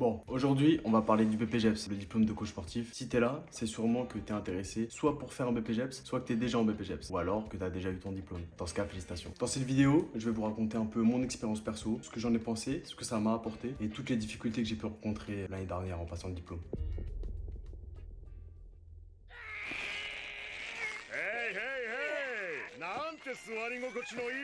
Bon, aujourd'hui, on va parler du BPGEPS, le diplôme de coach sportif. Si t'es là, c'est sûrement que t'es intéressé soit pour faire un BPGEPS, soit que t'es déjà en BPGEPS, ou alors que t'as déjà eu ton diplôme. Dans ce cas, félicitations. Dans cette vidéo, je vais vous raconter un peu mon expérience perso, ce que j'en ai pensé, ce que ça m'a apporté et toutes les difficultés que j'ai pu rencontrer l'année dernière en passant le diplôme.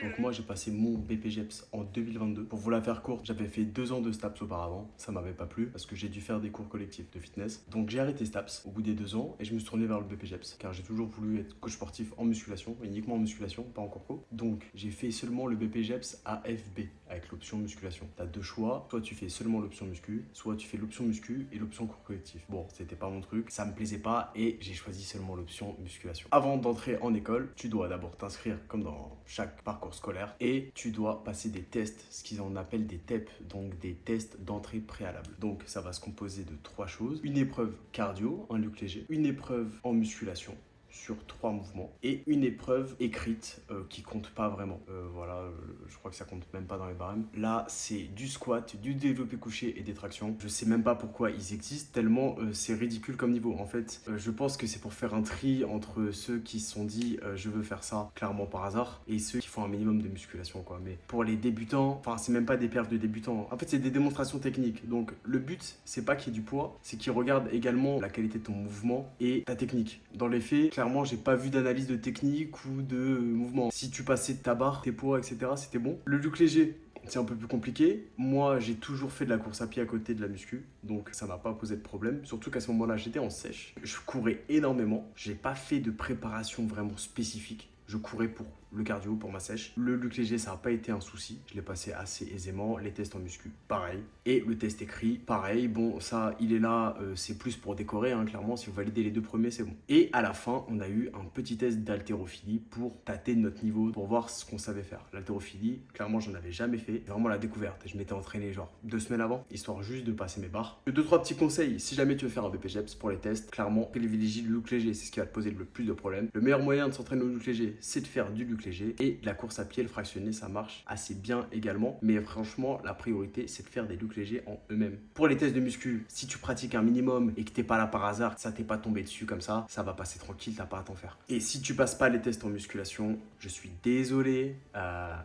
Donc moi j'ai passé mon BPGEPS en 2022. Pour vous la faire courte, j'avais fait 2 ans de STAPS auparavant. Ça m'avait pas plu parce que j'ai dû faire des cours collectifs de fitness. Donc j'ai arrêté STAPS au bout des 2 ans et je me suis tourné vers le BPGEPS car j'ai toujours voulu être coach sportif en musculation, uniquement en musculation, pas en corpo. Donc j'ai fait seulement le BPGEPS AFB avec l'option musculation. T'as deux choix, soit tu fais seulement l'option muscu, soit tu fais l'option muscu et l'option cours collectif. Bon, c'était pas mon truc, ça me plaisait pas et j'ai choisi seulement l'option musculation. Avant d'entrer en école, tu dois d'abord t'inscrire comme dans chaque parcours scolaire et tu dois passer des tests, ce qu'ils en appellent des TEP, donc des tests d'entrée préalable. Donc ça va se composer de 3 choses, une épreuve cardio, un luc léger, une épreuve en musculation sur 3 mouvements et une épreuve écrite qui compte pas vraiment. Je crois que ça compte même pas dans les barèmes. Là, c'est du squat, du développé couché et des tractions. Je sais même pas pourquoi ils existent, tellement c'est ridicule comme niveau. En fait, je pense que c'est pour faire un tri entre ceux qui se sont dit je veux faire ça clairement par hasard et ceux qui font un minimum de musculation, quoi. Mais pour les débutants, enfin, c'est même pas des perfs de débutants. En fait, c'est des démonstrations techniques. Donc, le but, c'est pas qu'il y ait du poids, c'est qu'ils regardent également la qualité de ton mouvement et ta technique. Dans les faits, clairement, j'ai pas vu d'analyse de technique ou de mouvement. Si tu passais de ta barre, tes poids, etc., c'était bon. Le luc léger, c'est un peu plus compliqué. Moi, j'ai toujours fait de la course à pied à côté de la muscu, donc ça m'a pas posé de problème. Surtout qu'à ce moment-là, j'étais en sèche. Je courais énormément. J'ai pas fait de préparation vraiment spécifique. Je courais pour le cardio, pour ma sèche. Le luc léger, ça n'a pas été un souci. Je l'ai passé assez aisément. Les tests en muscu, pareil. Et le test écrit, pareil. Bon, ça, il est là, c'est plus pour décorer, hein, clairement. Si vous validez les 2 premiers, c'est bon. Et à la fin, on a eu un petit test d'haltérophilie pour tâter notre niveau, pour voir ce qu'on savait faire. L'haltérophilie, clairement, j'en avais jamais fait. C'est vraiment la découverte. Je m'étais entraîné genre 2 semaines avant, histoire juste de passer mes barres. 2-3 petits conseils. Si jamais tu veux faire un BPGEPS pour les tests, clairement, privilégie le luc léger. C'est ce qui va te poser le plus de problèmes. Le meilleur moyen de s'entraîner au luc léger, c'est de faire du luc léger et la course à pied, le fractionné, ça marche assez bien également, mais franchement la priorité c'est de faire des lucs légers en eux-mêmes. Pour les tests de muscu, si tu pratiques un minimum et que t'es pas là par hasard, ça t'est pas tombé dessus comme ça va passer tranquille, t'as pas à t'en faire. Et si tu passes pas les tests en musculation, je suis désolé,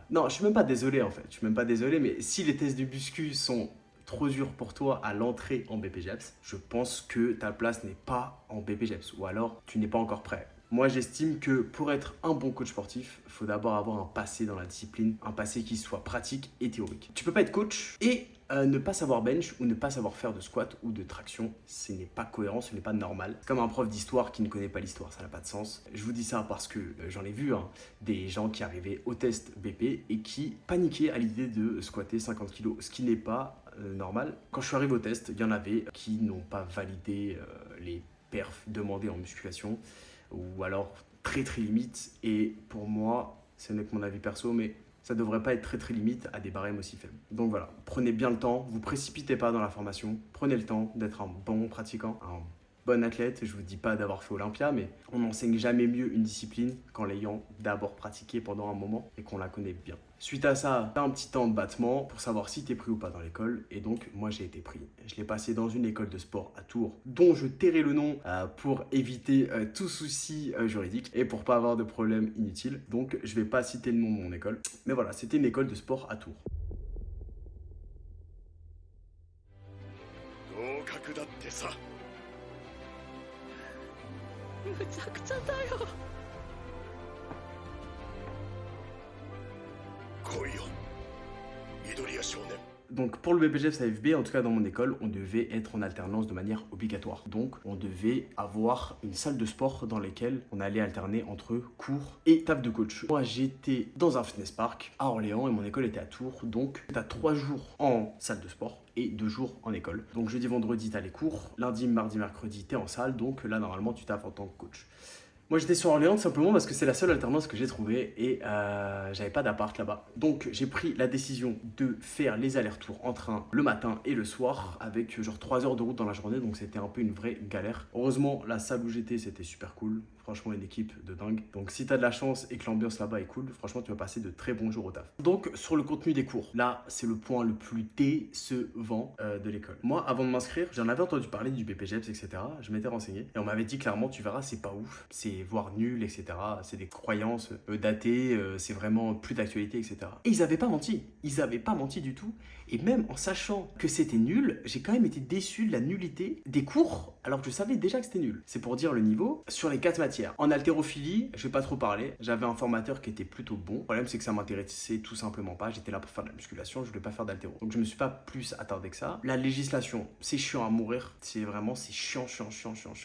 non je suis même pas désolé en fait, je suis même pas désolé, mais si les tests de muscu sont trop dur pour toi à l'entrée en BPGEPS, je pense que ta place n'est pas en BPGEPS ou alors tu n'es pas encore prêt. Moi, j'estime que pour être un bon coach sportif, il faut d'abord avoir un passé dans la discipline, un passé qui soit pratique et théorique. Tu peux pas être coach et ne pas savoir bench ou ne pas savoir faire de squat ou de traction, ce n'est pas cohérent, ce n'est pas normal. C'est comme un prof d'histoire qui ne connaît pas l'histoire, ça n'a pas de sens. Je vous dis ça parce que j'en ai vu des gens qui arrivaient au test BP et qui paniquaient à l'idée de squatter 50 kg, ce qui n'est pas normal. Quand je suis arrivé au test, il y en avait qui n'ont pas validé les perfs demandés en musculation ou alors très limite, et pour moi, ce n'est que mon avis perso, mais ça devrait pas être très limite à des barèmes aussi faibles. Donc voilà, prenez bien le temps, vous précipitez pas dans la formation, prenez le temps d'être un bon pratiquant, un bon athlète. Je vous dis pas d'avoir fait Olympia, mais on n'enseigne jamais mieux une discipline qu'en l'ayant d'abord pratiquée pendant un moment et qu'on la connaît bien. Suite à ça, tu as un petit temps de battement pour savoir si tu es pris ou pas dans l'école. Et donc, moi, j'ai été pris. Je l'ai passé dans une école de sport à Tours, dont je tairai le nom pour éviter tout souci juridique et pour pas avoir de problème inutile. Donc, je vais pas citer le nom de mon école. Mais voilà, c'était une école de sport à Tours. むちゃくちゃだよ。来いよ、緑谷少年。 Donc pour le BPGEPS AFB, en tout cas dans mon école, on devait être en alternance de manière obligatoire. Donc on devait avoir une salle de sport dans laquelle on allait alterner entre cours et table de coach. Moi j'étais dans un fitness park à Orléans et mon école était à Tours. Donc tu as 3 jours en salle de sport et 2 jours en école. Donc jeudi, vendredi, tu as les cours. Lundi, mardi, mercredi, tu es en salle. Donc là normalement tu taffes en tant que coach. Moi j'étais sur Orléans tout simplement parce que c'est la seule alternance que j'ai trouvée et j'avais pas d'appart là-bas. Donc j'ai pris la décision de faire les allers-retours en train le matin et le soir avec genre 3 heures de route dans la journée, donc c'était un peu une vraie galère. Heureusement la salle où j'étais c'était super cool, Franchement, une équipe de dingue. Donc si t'as de la chance et que l'ambiance là-bas est cool, franchement, tu vas passer de très bons jours au taf. Donc sur le contenu des cours, là, c'est le point le plus décevant de l'école. Moi, avant de m'inscrire, j'en avais entendu parler du BPGEPS, etc. Je m'étais renseigné et on m'avait dit clairement, tu verras, c'est pas ouf, c'est voire nul, etc. C'est des croyances datées, c'est vraiment plus d'actualité, etc. Et ils avaient pas menti. Ils avaient pas menti du tout. Et même en sachant que c'était nul, j'ai quand même été déçu de la nullité des cours, alors que je savais déjà que c'était nul. C'est pour dire le niveau sur les 4 matières. En haltérophilie, je vais pas trop parler. J'avais un formateur qui était plutôt bon. Le problème, c'est que ça m'intéressait tout simplement pas. J'étais là pour faire de la musculation, je voulais pas faire d'haltéro. Donc je me suis pas plus attardé que ça. La législation, c'est chiant à mourir. C'est chiant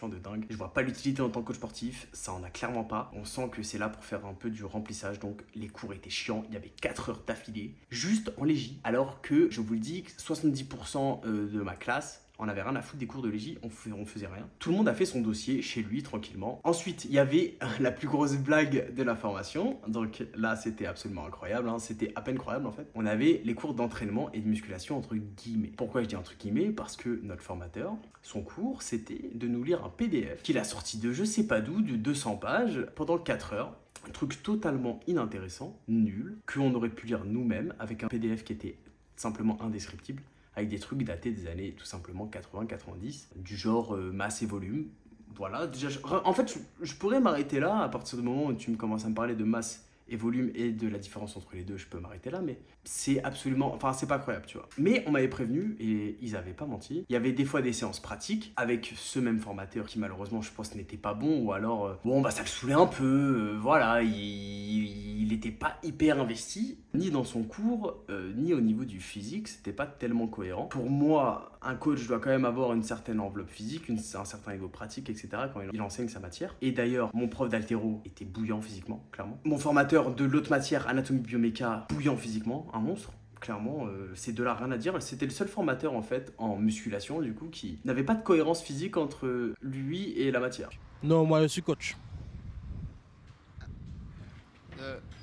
de dingue. Je vois pas l'utilité en tant que coach sportif. Ça en a clairement pas. On sent que c'est là pour faire un peu du remplissage. Donc les cours étaient chiants. Il y avait 4 heures d'affilée, juste en légie. Alors que, je vous le dis, 70% de ma classe, on avait rien à foutre des cours de légie, on faisait rien. Tout le monde a fait son dossier chez lui tranquillement. Ensuite, il y avait la plus grosse blague de la formation. Donc là, c'était absolument incroyable. C'était à peine croyable en fait. On avait les cours d'entraînement et de musculation entre guillemets. Pourquoi je dis entre guillemets? Parce que notre formateur, son cours, c'était de nous lire un PDF qu'il a sorti de je sais pas d'où, de 200 pages, pendant 4 heures. Un truc totalement inintéressant, nul, qu'on aurait pu lire nous-mêmes avec un PDF qui était simplement indescriptible, avec des trucs datés des années tout simplement 80-90, du genre masse et volume. Voilà, déjà, en fait, je pourrais m'arrêter là, à partir du moment où tu me commences à me parler de masse et volume et de la différence entre les deux, je peux m'arrêter là, mais c'est absolument, enfin c'est pas croyable, tu vois. Mais on m'avait prévenu et ils avaient pas menti. Il y avait des fois des séances pratiques avec ce même formateur qui malheureusement je pense n'était pas bon, ou alors bon bah ça le saoulait un peu, voilà, il était pas hyper investi, ni dans son cours, ni au niveau du physique, c'était pas tellement cohérent. Pour moi, un coach doit quand même avoir une certaine enveloppe physique, un certain ego pratique, etc. quand il enseigne sa matière. Et d'ailleurs, mon prof d'haltéro était bouillant physiquement, clairement. Mon formateur de l'autre matière, anatomie bioméca, bouillant physiquement, un monstre. Clairement, ces deux-là, rien à dire. C'était le seul formateur en fait en musculation du coup qui n'avait pas de cohérence physique entre lui et la matière. Non, moi je suis coach.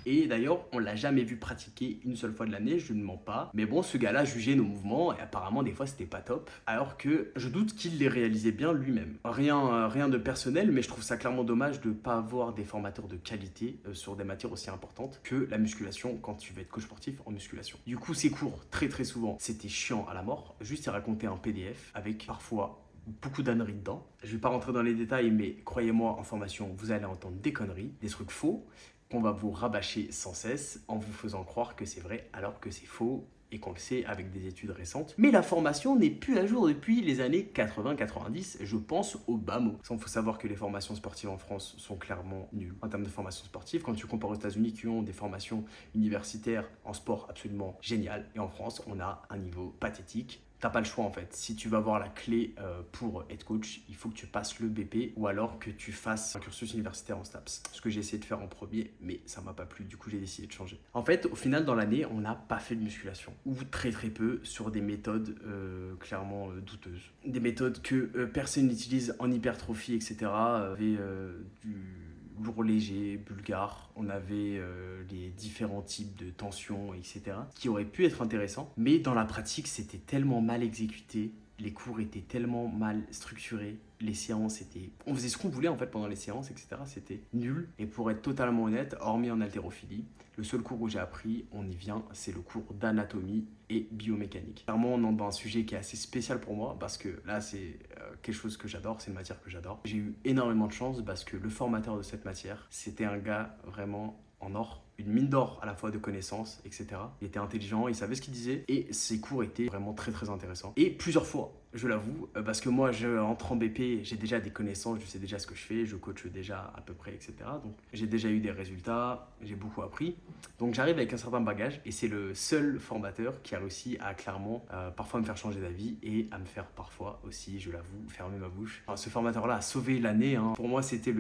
Et d'ailleurs, on l'a jamais vu pratiquer une seule fois de l'année, je ne mens pas. Mais bon, ce gars-là jugeait nos mouvements et apparemment des fois c'était pas top. Alors que je doute qu'il les réalisait bien lui-même. Rien de personnel, mais je trouve ça clairement dommage de ne pas avoir des formateurs de qualité sur des matières aussi importantes que la musculation quand tu veux être coach sportif en musculation. Du coup, ces cours, très souvent, c'était chiant à la mort. Juste y raconter un PDF avec parfois beaucoup d'âneries dedans. Je vais pas rentrer dans les détails, mais croyez-moi, en formation, vous allez entendre des conneries, des trucs faux, qu'on va vous rabâcher sans cesse en vous faisant croire que c'est vrai alors que c'est faux et qu'on le sait avec des études récentes. Mais la formation n'est plus à jour depuis les années 80-90, je pense au bas mot. Il faut savoir que les formations sportives en France sont clairement nulles en termes de formation sportive. Quand tu compares aux États-Unis qui ont des formations universitaires en sport absolument géniales, et en France, on a un niveau pathétique. T'as pas le choix en fait. Si tu vas avoir la clé pour être coach, il faut que tu passes le BP ou alors que tu fasses un cursus universitaire en STAPS. Ce que j'ai essayé de faire en premier, mais ça m'a pas plu. Du coup, j'ai décidé de changer. En fait, au final, dans l'année, on n'a pas fait de musculation ou très peu sur des méthodes clairement douteuses. Des méthodes que personne n'utilise en hypertrophie, etc. Du lourd léger, bulgare, on avait les différents types de tensions, etc. qui auraient pu être intéressants, mais dans la pratique, c'était tellement mal exécuté, les cours étaient tellement mal structurés, les séances étaient... On faisait ce qu'on voulait en fait pendant les séances, etc. C'était nul, et pour être totalement honnête, hormis en haltérophilie, le seul cours où j'ai appris, on y vient, c'est le cours d'anatomie et biomécanique. Clairement, on entre dans un sujet qui est assez spécial pour moi, parce que là, c'est quelque chose que j'adore, c'est une matière que j'adore. J'ai eu énormément de chance, parce que le formateur de cette matière, c'était un gars vraiment en or, une mine d'or à la fois de connaissances, etc. Il était intelligent, il savait ce qu'il disait, et ses cours étaient vraiment très intéressants. Et plusieurs fois, je l'avoue, parce que moi, je entre en BP, j'ai déjà des connaissances, je sais déjà ce que je fais, je coach déjà à peu près, etc. Donc, j'ai déjà eu des résultats, j'ai beaucoup appris. Donc, j'arrive avec un certain bagage, et c'est le seul formateur qui a réussi à clairement, parfois me faire changer d'avis, et à me faire parfois aussi, je l'avoue, fermer ma bouche. Enfin, ce formateur-là a sauvé l'année, hein. Pour moi, c'était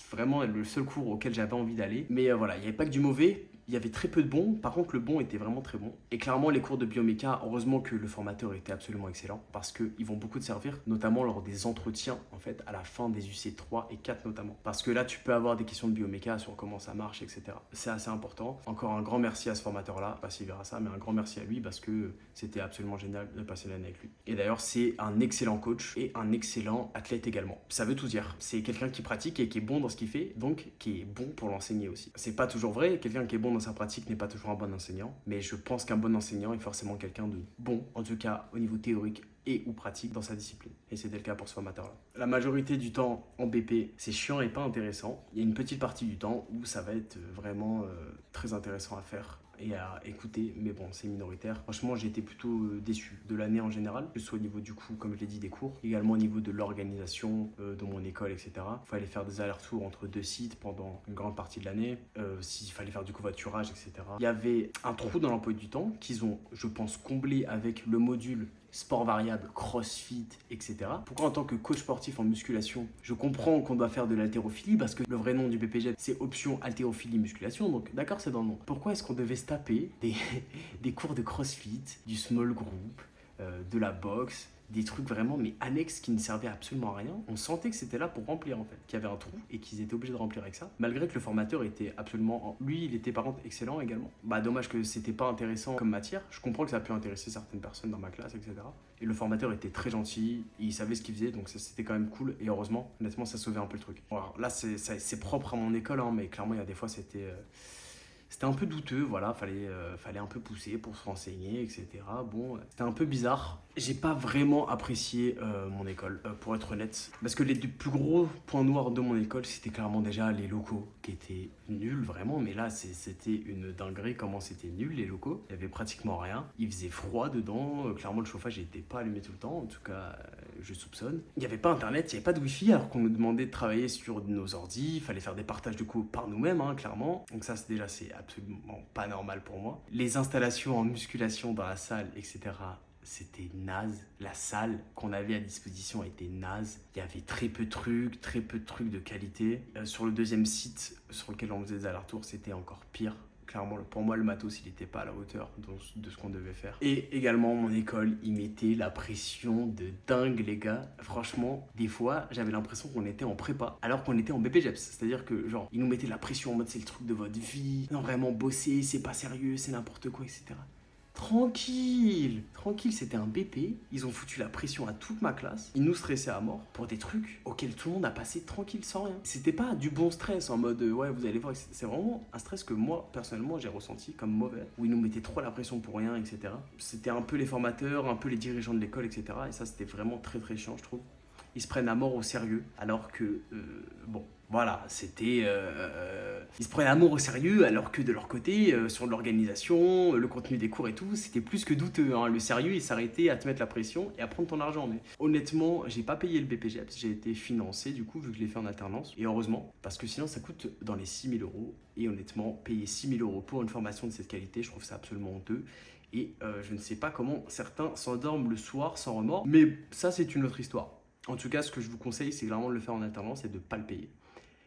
vraiment le seul cours auquel j'avais envie d'aller. Mais voilà, il n'y avait pas que du mauvais. Il y avait très peu de bons, par contre le bon était vraiment très bon. Et clairement les cours de bioméca, heureusement que le formateur était absolument excellent parce qu'ils vont beaucoup te servir, notamment lors des entretiens en fait, à la fin des UC 3 et 4 notamment. Parce que là tu peux avoir des questions de bioméca sur comment ça marche, etc. C'est assez important. Encore un grand merci à ce formateur-là, je sais pas s'il verra ça, mais un grand merci à lui parce que c'était absolument génial de passer l'année avec lui. Et d'ailleurs c'est un excellent coach et un excellent athlète également. Ça veut tout dire. C'est quelqu'un qui pratique et qui est bon dans ce qu'il fait, donc qui est bon pour l'enseigner aussi. C'est pas toujours vrai, quelqu'un qui est bon dans sa pratique n'est pas toujours un bon enseignant, mais je pense qu'un bon enseignant est forcément quelqu'un de bon, en tout cas au niveau théorique et ou pratique dans sa discipline. Et c'était le cas pour ce formateur-là. La majorité du temps en BP, c'est chiant et pas intéressant. Il y a une petite partie du temps où ça va être vraiment très intéressant à faire et à écouter, mais bon, c'est minoritaire. Franchement, j'ai été plutôt déçu de l'année en général, que ce soit au niveau du coup, comme je l'ai dit, des cours, également au niveau de l'organisation de mon école, etc. Il fallait faire des allers-retours entre 2 sites pendant une grande partie de l'année, s'il fallait faire du covoiturage, etc. Il y avait un trou dans l'emploi du temps qu'ils ont, je pense, comblé avec le module sport variable, crossfit, etc. Pourquoi en tant que coach sportif en musculation, je comprends qu'on doit faire de l'haltérophilie parce que le vrai nom du BPGEPS c'est option haltérophilie musculation, donc d'accord c'est dans le nom. Pourquoi est-ce qu'on devait se taper des cours de crossfit, du small group, de la boxe, des trucs vraiment mais annexes qui ne servaient absolument à rien. On sentait que c'était là pour remplir en fait, qu'il y avait un trou et qu'ils étaient obligés de remplir avec ça. Malgré que le formateur était absolument, lui il était par contre excellent également. Bah dommage que c'était pas intéressant comme matière. Je comprends que ça a pu intéresser certaines personnes dans ma classe, etc. Et le formateur était très gentil, il savait ce qu'il faisait, donc c'était quand même cool. Et heureusement, honnêtement, ça sauvait un peu le truc. Bon, alors là c'est propre à mon école, hein, mais clairement il y a des fois c'était un peu douteux, voilà, fallait un peu pousser pour se renseigner, etc. Bon, c'était un peu bizarre. J'ai pas vraiment apprécié mon école, pour être honnête. Parce que les deux plus gros points noirs de mon école, c'était clairement déjà les locaux, qui étaient nuls, vraiment. Mais là, c'était une dinguerie comment c'était nul, les locaux. Il y avait pratiquement rien. Il faisait froid dedans. Clairement, le chauffage n'était pas allumé tout le temps. En tout cas, je soupçonne. Il n'y avait pas internet, il n'y avait pas de wifi, alors qu'on nous demandait de travailler sur nos ordis. Il fallait faire des partages de cours par nous-mêmes, hein, clairement. Donc ça, c'est absolument pas normal pour moi. Les installations en musculation dans la salle, etc., c'était naze. La salle qu'on avait à disposition était naze. Il y avait très peu de trucs de qualité. Sur le deuxième site sur lequel on faisait des allers-retours, c'était encore pire. Clairement, pour moi, le matos, il n'était pas à la hauteur de ce qu'on devait faire. Et également, mon école, il mettait la pression de dingue, les gars. Franchement, des fois, j'avais l'impression qu'on était en prépa, alors qu'on était en BPGEPS. C'est-à-dire que, genre, ils nous mettaient la pression en mode, c'est le truc de votre vie. Non, vraiment, bosser, c'est pas sérieux, c'est n'importe quoi, etc. Tranquille, c'était un BP. Ils ont foutu la pression à toute ma classe. Ils nous stressaient à mort pour des trucs auxquels tout le monde a passé tranquille sans rien. C'était pas du bon stress en mode ouais, vous allez voir. C'est vraiment un stress que moi, personnellement, j'ai ressenti comme mauvais. Où ils nous mettaient trop la pression pour rien, etc. C'était un peu les formateurs, un peu les dirigeants de l'école, etc. Et ça, c'était vraiment très très chiant, je trouve. Ils se prennent à mort au sérieux, alors que, bon, voilà, c'était... ils se prenaient à mort au sérieux, alors que de leur côté, sur l'organisation, le contenu des cours et tout, c'était plus que douteux. Hein. Le sérieux, il s'arrêtait à te mettre la pression et à prendre ton argent. Mais honnêtement, j'ai pas payé le BPGEPS, j'ai été financé du coup, vu que je l'ai fait en alternance. Et heureusement, parce que sinon, ça coûte dans les 6 000 €. Et honnêtement, payer 6 000 € pour une formation de cette qualité, je trouve ça absolument honteux. Et je ne sais pas comment certains s'endorment le soir sans remords, mais ça, c'est une autre histoire. En tout cas, ce que je vous conseille, c'est vraiment de le faire en alternance et de ne pas le payer.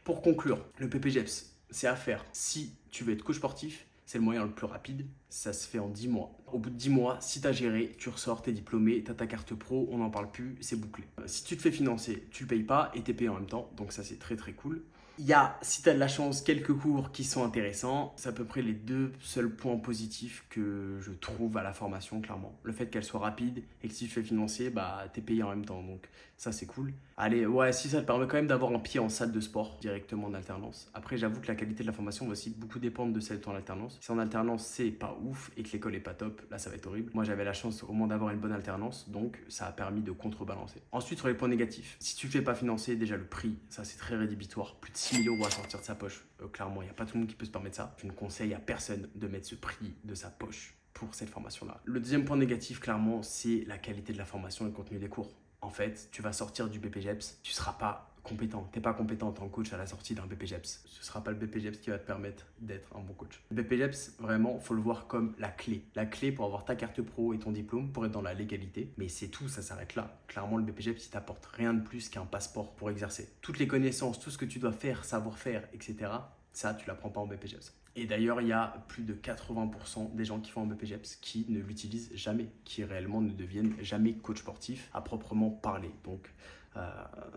Pour conclure, le BPGEPS, c'est à faire si tu veux être coach sportif. C'est le moyen le plus rapide. Ça se fait en 10 mois. Au bout de 10 mois, si tu as géré, tu ressors, tu es diplômé, tu as ta carte pro, on n'en parle plus, c'est bouclé. Si tu te fais financer, tu ne payes pas et tu es payé en même temps. Donc ça, c'est très très cool. Il y a, si tu as de la chance, quelques cours qui sont intéressants. C'est à peu près les deux seuls points positifs que je trouve à la formation, clairement. Le fait qu'elle soit rapide et que si tu fais financer, bah, tu es payé en même temps. Donc ça, c'est cool. Allez, ouais, si ça te permet quand même d'avoir un pied en salle de sport directement en alternance. Après, j'avoue que la qualité de la formation va aussi beaucoup dépendre de celle de ton alternance. Si en alternance, c'est pas ouf et que l'école est pas top, là, ça va être horrible. Moi, j'avais la chance au moins d'avoir une bonne alternance, donc ça a permis de contrebalancer. Ensuite, sur les points négatifs, si tu ne fais pas financer, déjà le prix, ça c'est très rédhibitoire. Plus de 6 000 € à sortir de sa poche. Clairement, il n'y a pas tout le monde qui peut se permettre ça. Je ne conseille à personne de mettre ce prix de sa poche pour cette formation-là. Le deuxième point négatif, clairement, c'est la qualité de la formation et le contenu des cours. En fait, tu vas sortir du BPGEPS, tu ne seras pas compétent. Tu n'es pas compétent en tant que coach à la sortie d'un BPGEPS. Ce ne sera pas le BPGEPS qui va te permettre d'être un bon coach. Le BPGEPS, vraiment, il faut le voir comme la clé. La clé pour avoir ta carte pro et ton diplôme, pour être dans la légalité. Mais c'est tout, ça s'arrête là. Clairement, le BPGEPS, il t'apporte rien de plus qu'un passeport pour exercer. Toutes les connaissances, tout ce que tu dois faire, savoir faire, etc., ça, tu l'apprends pas en BPGEPS. Et d'ailleurs, il y a plus de 80% des gens qui font un BPGEPS qui ne l'utilisent jamais, qui réellement ne deviennent jamais coach sportif à proprement parler. Donc,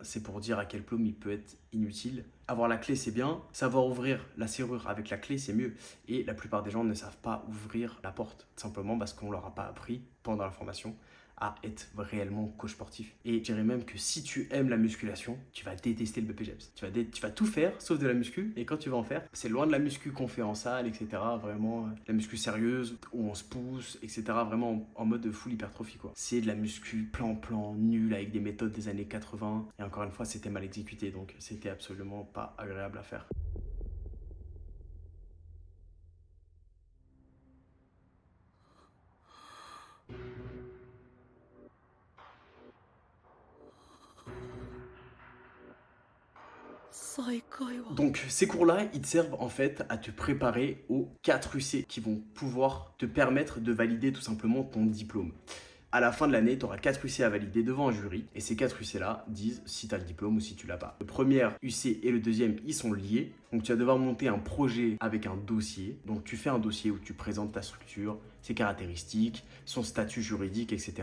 c'est pour dire à quel point il peut être inutile. Avoir la clé, c'est bien. Savoir ouvrir la serrure avec la clé, c'est mieux. Et la plupart des gens ne savent pas ouvrir la porte, simplement parce qu'on ne leur a pas appris pendant la formation à être réellement coach sportif. Et je dirais même que si tu aimes la musculation, tu vas détester le BPGEPS. Tu vas tout faire sauf de la muscu. Et quand tu vas en faire, c'est loin de la muscu qu'on fait en salle, etc. Vraiment, la muscu sérieuse, où on se pousse, etc. Vraiment en mode full hypertrophie, quoi. C'est de la muscu plan, nulle, avec des méthodes des années 80. Et encore une fois, c'était mal exécuté. Donc, c'était absolument pas agréable à faire. Donc ces cours-là, ils te servent en fait à te préparer aux 4 UC qui vont pouvoir te permettre de valider tout simplement ton diplôme. À la fin de l'année, tu auras 4 UC à valider devant un jury et ces 4 UC-là disent si tu as le diplôme ou si tu l'as pas. Le premier UC et le deuxième, ils sont liés. Donc tu vas devoir monter un projet avec un dossier. Donc tu fais un dossier où tu présentes ta structure, ses caractéristiques, son statut juridique, etc.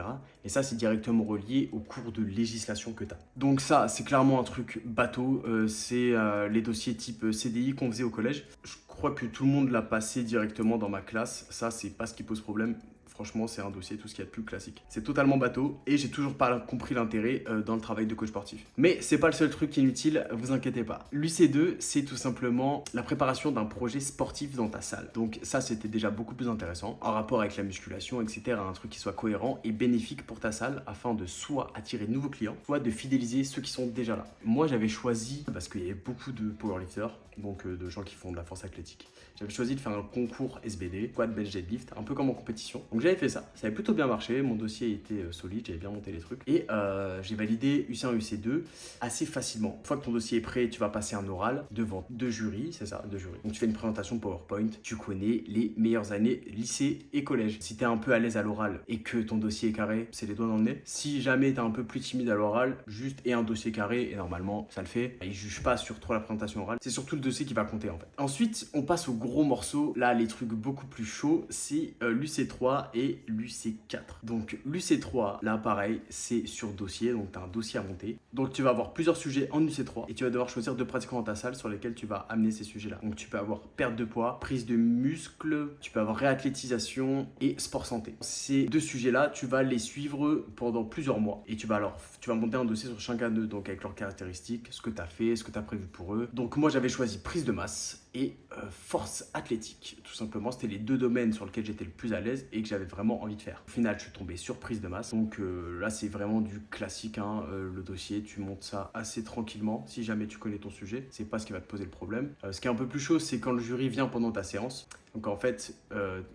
Et ça, c'est directement relié au cours de législation que tu as. Donc ça, c'est clairement un truc bateau. C'est les dossiers type CDI qu'on faisait au collège. Je crois que tout le monde l'a passé directement dans ma classe. Ça, c'est pas ce qui pose problème. Franchement, c'est un dossier, tout ce qu'il y a de plus classique. C'est totalement bateau et j'ai toujours pas compris l'intérêt dans le travail de coach sportif. Mais c'est pas le seul truc inutile, vous inquiétez pas. L'UC2, c'est tout simplement la préparation d'un projet sportif dans ta salle. Donc ça, c'était déjà beaucoup plus intéressant en rapport avec la musculation, etc. Un truc qui soit cohérent et bénéfique pour ta salle afin de soit attirer de nouveaux clients, soit de fidéliser ceux qui sont déjà là. Moi, j'avais choisi, parce qu'il y avait beaucoup de powerlifters, donc de gens qui font de la force athlétique, j'avais choisi de faire un concours SBD, quad bench deadlift, un peu comme en compétition. Donc j'avais fait ça avait plutôt bien marché, mon dossier était solide, j'avais bien monté les trucs. Et j'ai validé UC1, UC2 assez facilement. Une fois que ton dossier est prêt, tu vas passer un oral devant 2 jurys, c'est ça, 2 jurys. Donc tu fais une présentation PowerPoint, tu connais les meilleures années lycée et collège. Si tu es un peu à l'aise à l'oral et que ton dossier est carré, c'est les doigts dans le nez. Si jamais tu es un peu plus timide à l'oral, juste et un dossier carré, et normalement ça le fait. Ils jugent pas sur trop la présentation orale, c'est surtout le dossier qui va compter en fait. Ensuite, on passe au gros morceau. Là, les trucs beaucoup plus chauds, c'est l'UC3 et l'UC4. Donc l'UC3, là pareil, c'est sur dossier, donc tu as un dossier à monter. Donc tu vas avoir plusieurs sujets en UC3 et tu vas devoir choisir 2 pratiquants dans ta salle sur lesquels tu vas amener ces sujets-là. Donc tu peux avoir perte de poids, prise de muscle, tu peux avoir réathlétisation et sport santé. Ces 2 sujets-là, tu vas les suivre pendant plusieurs mois et tu vas monter un dossier sur chacun d'eux, donc avec leurs caractéristiques, ce que tu as fait, ce que tu as prévu pour eux. Donc moi j'avais choisi prise de masse et force athlétique. Tout simplement, c'était les 2 domaines sur lesquels j'étais le plus à l'aise et que j'avais vraiment envie de faire. Au final, je suis tombé sur prise de masse. Donc là, c'est vraiment du classique, hein. Le dossier, tu montes ça assez tranquillement. Si jamais tu connais ton sujet, c'est pas ce qui va te poser le problème. Ce qui est un peu plus chaud, c'est quand le jury vient pendant ta séance. Donc en fait,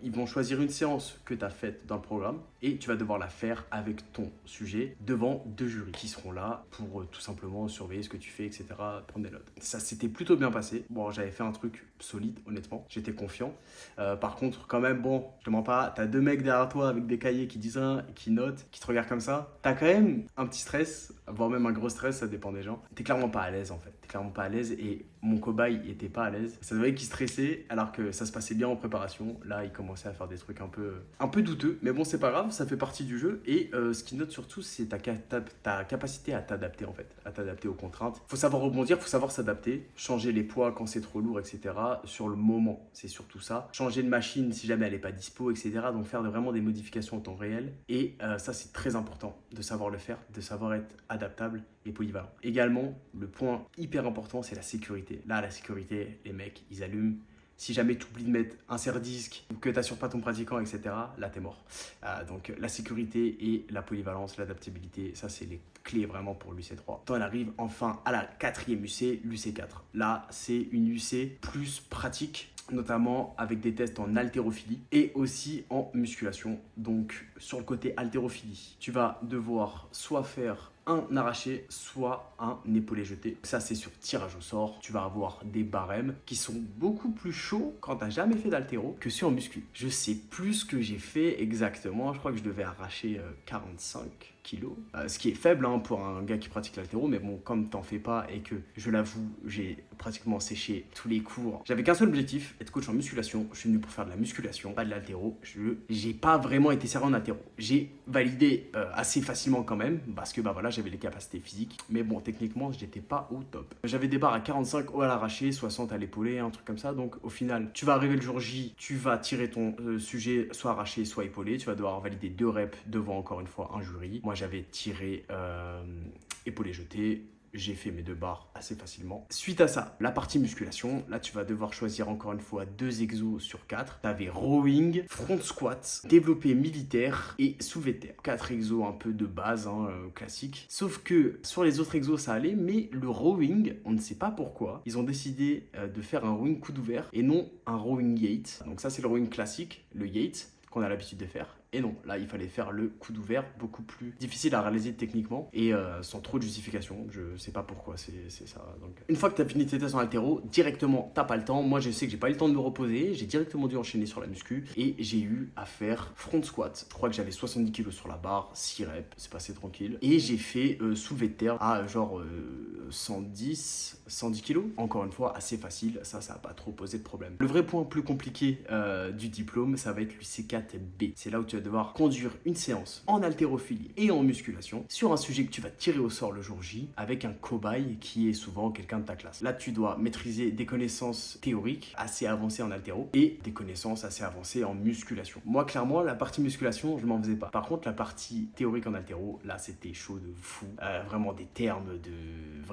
ils vont choisir une séance que tu as faite dans le programme et tu vas devoir la faire avec ton sujet devant 2 jurys qui seront là pour tout simplement surveiller ce que tu fais, etc., prendre des notes. Ça s'était plutôt bien passé. Bon, j'avais fait un truc solide, honnêtement. J'étais confiant. Par contre, quand même, bon, je te mens pas, t'as 2 mecs derrière toi avec des cahiers qui disent rien, qui notent, qui te regardent comme ça. T'as quand même un petit stress, voire même un gros stress, ça dépend des gens. T'es clairement pas à l'aise en fait. T'es clairement pas à l'aise et mon cobaye était pas à l'aise. Ça se voyait qu'il stressait alors que ça se passait bien en préparation. Là, il commençait à faire des trucs un peu douteux. Mais bon, c'est pas grave, ça fait partie du jeu. Et ce qui note surtout, c'est ta capacité à t'adapter en fait, à t'adapter aux contraintes. Faut savoir rebondir, faut savoir s'adapter, changer les poids quand c'est trop lourd, etc. Sur le moment, c'est surtout ça. Changer de machine si jamais elle n'est pas dispo, etc. Donc faire vraiment des modifications en temps réel. Et ça, c'est très important de savoir le faire, de savoir être adaptable et polyvalent. Également, le point hyper important, c'est la sécurité. Là, la sécurité, les mecs, ils allument. Si jamais tu oublies de mettre un serre-disque ou que tu n'assures pas ton pratiquant, etc., là, tu es mort. Donc, la sécurité et la polyvalence, l'adaptabilité, ça, c'est les clés vraiment pour l'UC3. On arrive enfin à la 4e UC, l'UC4. Là, c'est une UC plus pratique, notamment avec des tests en haltérophilie et aussi en musculation. Donc, sur le côté haltérophilie, tu vas devoir soit faire un arraché, soit un épaulé jeté. Ça, c'est sur tirage au sort. Tu vas avoir des barèmes qui sont beaucoup plus chauds quand tu n'as jamais fait d'haltéro que sur muscu. Je sais plus ce que j'ai fait exactement. Je crois que je devais arracher 45 kilos, ce qui est faible hein, pour un gars qui pratique l'haltéro, mais bon, comme t'en fais pas et que je l'avoue, j'ai pratiquement séché tous les cours. J'avais qu'un seul objectif, être coach en musculation. Je suis venu pour faire de la musculation, pas de l'haltéro. J'ai pas vraiment été sérieux en haltéro. J'ai validé assez facilement quand même, parce que bah voilà, j'avais les capacités physiques, mais bon, techniquement, j'étais pas au top. J'avais des barres à 45 au à l'arraché, 60 à l'épaulé, un truc comme ça, donc au final, tu vas arriver le jour J, tu vas tirer ton sujet soit arraché, soit épaulé, tu vas devoir valider 2 reps devant encore une fois un jury. Moi, j'avais tiré épaulé jeté. J'ai fait mes 2 barres assez facilement. Suite à ça, la partie musculation, là tu vas devoir choisir encore une fois 2 exos sur 4. Tu avais rowing, front squat, développé militaire et soulevé de terre. 4 exos un peu de base, hein, classique. Sauf que sur les autres exos ça allait, mais le rowing, on ne sait pas pourquoi, ils ont décidé de faire un rowing coude ouvert et non un rowing gate. Donc ça c'est le rowing classique, le gate qu'on a l'habitude de faire. Et non, là, il fallait faire le coude ouvert, beaucoup plus difficile à réaliser techniquement et sans trop de justification. Je sais pas pourquoi c'est ça. Donc, une fois que tu as fini tes tests en haltéro, directement, t'as pas le temps. Moi, je sais que j'ai pas eu le temps de me reposer. J'ai directement dû enchaîner sur la muscu et j'ai eu à faire front squat. Je crois que j'avais 70 kg sur la barre, 6 reps, c'est passé tranquille. Et j'ai fait soulevé de terre à genre 110 kg. Encore une fois, assez facile. Ça a pas trop posé de problème. Le vrai point plus compliqué du diplôme, ça va être l'UC4B. C'est là où tu vas devoir conduire une séance en haltérophilie et en musculation sur un sujet que tu vas tirer au sort le jour J avec un cobaye qui est souvent quelqu'un de ta classe. Là, tu dois maîtriser des connaissances théoriques assez avancées en haltéro et des connaissances assez avancées en musculation. Moi, clairement, la partie musculation, je m'en faisais pas. Par contre, la partie théorique en haltéro, là, c'était chaud de fou. Vraiment des termes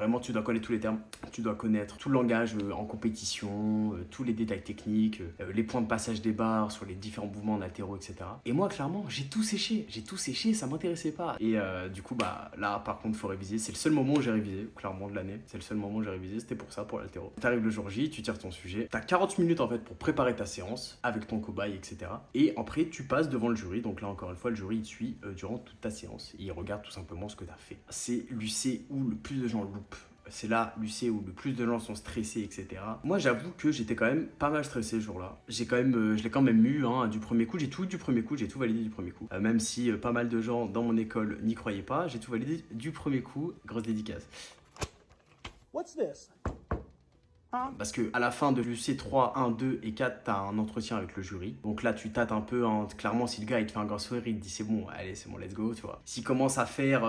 Vraiment, tu dois connaître tous les termes. Tu dois connaître tout le langage en compétition, tous les détails techniques, les points de passage des barres sur les différents mouvements en haltéro, etc. Et moi, clairement, j'ai tout séché, ça m'intéressait pas. Et du coup, bah là, par contre, faut réviser. C'est le seul moment où j'ai révisé, clairement, de l'année. C'est le seul moment où j'ai révisé, c'était pour ça, pour l'haltéro. T'arrives le jour J, tu tires ton sujet. T'as 40 minutes en fait pour préparer ta séance avec ton cobaye, etc. Et après, tu passes devant le jury. Donc là, encore une fois, le jury, il te suit durant toute ta séance. Et il regarde tout simplement ce que t'as fait. C'est l'UC où le plus de gens loupent. C'est là l'UC où le plus de gens sont stressés, etc. Moi, j'avoue que j'étais quand même pas mal stressé ce jour-là. Je l'ai quand même eu du premier coup. J'ai tout validé du premier coup. Même si pas mal de gens dans mon école n'y croyaient pas, j'ai tout validé du premier coup. Grosse dédicace. What's this? Parce que à la fin de l'UC 3, 1, 2 et 4, t'as un entretien avec le jury. Donc là, tu tâtes un peu. Clairement, si le gars il te fait un grand sourire, il te dit c'est bon, allez, c'est bon, let's go, tu vois. S'il commence à faire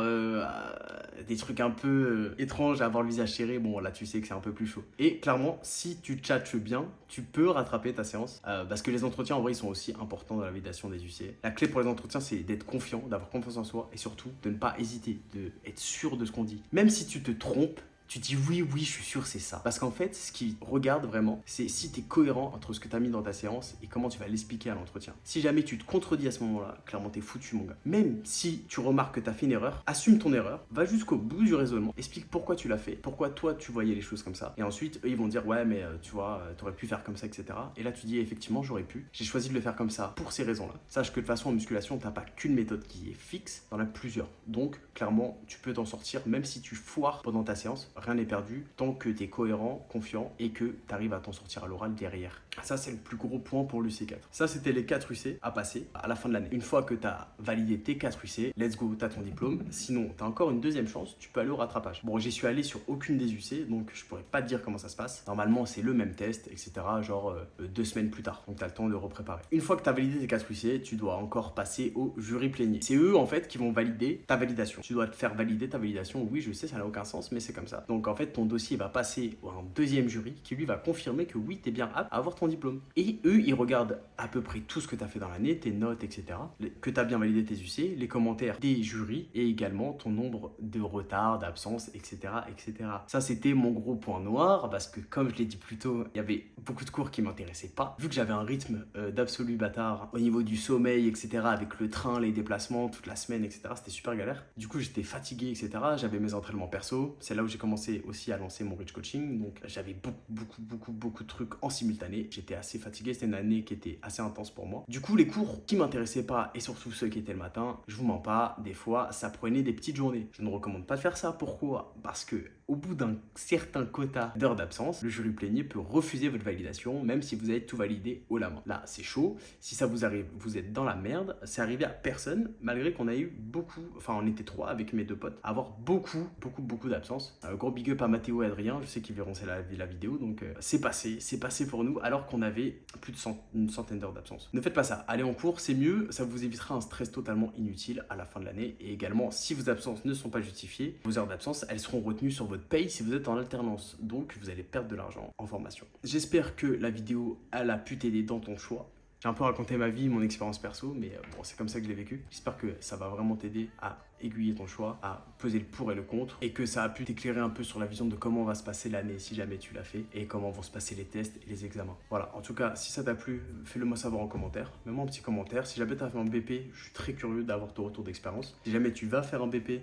des trucs un peu étranges, à avoir le visage serré, bon, là, tu sais que c'est un peu plus chaud. Et clairement, si tu tchatches bien, tu peux rattraper ta séance. Parce que les entretiens, en vrai, ils sont aussi importants dans la validation des UC. La clé pour les entretiens, c'est d'être confiant, d'avoir confiance en soi et surtout de ne pas hésiter, d'être sûr de ce qu'on dit. Même si tu te trompes, tu dis oui, je suis sûr, c'est ça. Parce qu'en fait, ce qu'ils regardent vraiment, c'est si tu es cohérent entre ce que tu as mis dans ta séance et comment tu vas l'expliquer à l'entretien. Si jamais tu te contredis à ce moment-là, clairement, t'es foutu, mon gars. Même si tu remarques que tu as fait une erreur, assume ton erreur, va jusqu'au bout du raisonnement, explique pourquoi tu l'as fait, pourquoi toi, tu voyais les choses comme ça. Et ensuite, eux, ils vont dire, ouais, mais tu vois, t'aurais pu faire comme ça, etc. Et là, tu dis, effectivement, j'aurais pu. J'ai choisi de le faire comme ça pour ces raisons-là. Sache que de toute façon, en musculation, t'as pas qu'une méthode qui est fixe, t'en as plusieurs. Donc, clairement, tu peux t'en sortir, même si tu foires pendant ta séance, rien n'est perdu. Tant que tu es cohérent, confiant et que tu arrives à t'en sortir à l'oral derrière. Ça, c'est le plus gros point pour l'UC4. Ça, c'était les 4 UC à passer à la fin de l'année. Une fois que tu as validé tes 4 UC, let's go, tu as ton diplôme. Sinon, tu as encore une deuxième chance, tu peux aller au rattrapage. Bon, j'y suis allé sur aucune des UC, donc je pourrais pas te dire comment ça se passe. Normalement, c'est le même test, etc. Genre 2 semaines plus tard. Donc, tu as le temps de repréparer. Une fois que tu as validé tes 4 UC, tu dois encore passer au jury plénier. C'est eux, en fait, qui vont valider ta validation. Tu dois te faire valider ta validation. Oui, je sais, ça n'a aucun sens, mais c'est comme ça. Donc, en fait, ton dossier va passer à un deuxième jury qui lui va confirmer que oui, tu es bien apte à avoir ton diplôme. Et eux, ils regardent à peu près tout ce que tu as fait dans l'année, tes notes, etc. Que tu as bien validé tes UC, les commentaires des jurys et également ton nombre de retards, d'absences, etc., etc. Ça, c'était mon gros point noir parce que, comme je l'ai dit plus tôt, il y avait beaucoup de cours qui m'intéressaient pas. Vu que j'avais un rythme d'absolu bâtard au niveau du sommeil, etc., avec le train, les déplacements, toute la semaine, etc., c'était super galère. Du coup, j'étais fatigué, etc. J'avais mes entraînements perso. C'est là où j'ai commencé aussi à lancer mon Rich Coaching. Donc, j'avais beaucoup de trucs en simultané. j'étais assez fatigué, c'était une année qui était assez intense pour moi. Du coup, les cours qui m'intéressaient pas, et surtout ceux qui étaient le matin, je vous mens pas, des fois, ça prenait des petites journées. Je ne recommande pas de faire ça. Pourquoi? Parce que au bout d'un certain quota d'heures d'absence, le jury plénier peut refuser votre validation, même si vous avez tout validé haut la main. Là, c'est chaud. Si ça vous arrive, vous êtes dans la merde. C'est arrivé à personne, malgré qu'on a eu beaucoup, enfin on était 3 avec mes 2 potes, à avoir beaucoup d'absence. Gros big up à Mathéo et Adrien, je sais qu'ils verront la vidéo, donc c'est passé pour nous, alors qu'on avait plus de une centaine d'heures d'absence. Ne faites pas ça, allez en cours, c'est mieux, ça vous évitera un stress totalement inutile à la fin de l'année, et également, si vos absences ne sont pas justifiées, vos heures d'absence, elles seront retenues sur votre paye si vous êtes en alternance, donc vous allez perdre de l'argent en formation. J'espère que la vidéo, elle a pu t'aider dans ton choix. J'ai un peu raconté ma vie, mon expérience perso, mais bon, c'est comme ça que je l'ai vécu. J'espère que ça va vraiment t'aider à aiguiller ton choix, à peser le pour et le contre, et que ça a pu t'éclairer un peu sur la vision de comment va se passer l'année si jamais tu l'as fait, et comment vont se passer les tests et les examens. Voilà, en tout cas, si ça t'a plu, fais-le moi savoir en commentaire. Mets-moi un petit commentaire. Si jamais tu as fait un BP, je suis très curieux d'avoir ton retour d'expérience. Si jamais tu vas faire un BP,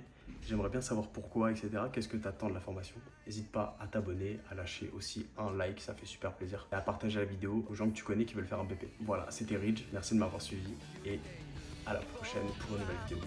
j'aimerais bien savoir pourquoi, etc. Qu'est-ce que tu attends de la formation? N'hésite pas à t'abonner, à lâcher aussi un like, ça fait super plaisir. Et à partager la vidéo aux gens que tu connais qui veulent faire un BP. Voilà, c'était Ridge, merci de m'avoir suivi et à la prochaine pour une nouvelle vidéo.